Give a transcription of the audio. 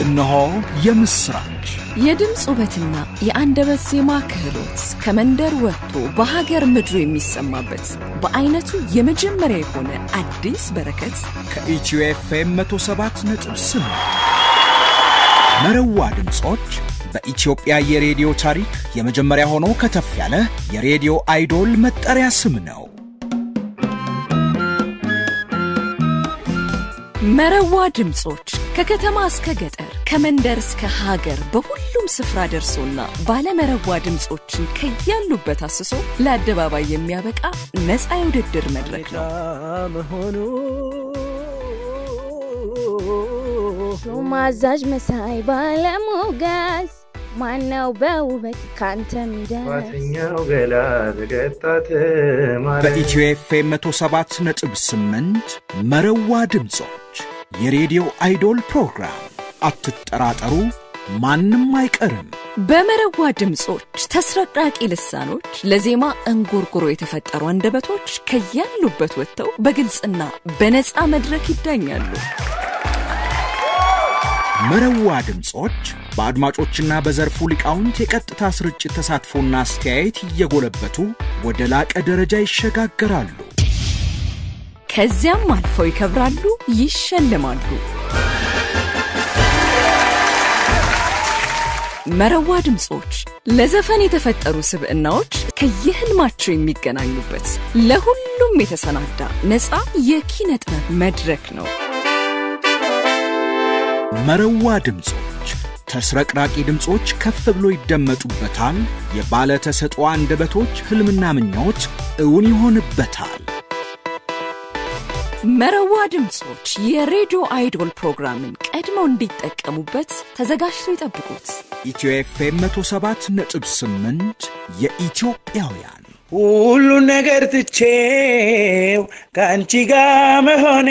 እነሆ የምስራች የድምጽ ውበትና የአንደበት ዜማ ክህሎት ከመንደር ወጥቶ በሀገር ምድር የሚሰማበት በአይነቱ የመጀመሪያ የሆነ አዲስ በረከት ከኢትዮ ኤፍኤም 107.8 መረዋ ድምጾች በኢትዮጵያ የሬዲዮ ታሪክ የመጀመሪያ ሆኖ ከተፍ ያለ የሬዲዮ አይዶል መጠሪያ ስም ነው። መረዋ ድምጾች ከከተማ እስከ ገጠር ከመንደር እስከ ሀገር በሁሉም ስፍራ ደርሶና ባለ መረዋ ድምጾችን ከያሉበት አስሶ ለአደባባይ የሚያበቃ ነፃ የውድድር መድረክ ነው። ማዛዥ መሳይ ባለሞጋስ ማነው በውበት ካንተ ሚደርስ ዋትኛው ገላ ተገጣተ በኢትዮ ኤፍኤም 107.8 መረዋ ድምጾች የሬዲዮ አይዶል ፕሮግራም አትጠራጠሩ ማንንም አይቀርም። በመረዋ ድምጾች ተስረቅራቂ ልሳኖች ለዜማ እንጉርጉሮ የተፈጠሩ አንደበቶች ከያሉበት ወጥተው በግልጽና በነፃ መድረክ ይዳኛሉ። መረዋ ድምጾች በአድማጮችና በዘርፉ ሊቃውንት የቀጥታ ስርጭት ተሳትፎና አስተያየት እየጎለበቱ ወደ ላቀ ደረጃ ይሸጋገራሉ። ከዚያም አልፈው ይከብራሉ፣ ይሸለማሉ። መረዋ ድምጾች ለዘፈን የተፈጠሩ ስብዕናዎች ከየህልማቸው የሚገናኙበት ለሁሉም የተሰናዳ ነፃ የኪነ ጥበብ መድረክ ነው። መረዋ ድምጾች ተስረቅራቂ ድምጾች ከፍ ብሎ ይደመጡበታል። የባለ ተሰጥኦ አንደበቶች ህልምና ምኞት እውን ይሆንበታል። መረዋ ድምጾች የሬዲዮ አይዶል ፕሮግራምን ቀድመው እንዲጠቀሙበት ተዘጋጅቶ ይጠብቁት። ኢትዮ ኤፍኤም 107.8 የኢትዮጵያውያን ሁሉ ነገር ትቼው ካንቺ ጋር መሆኔ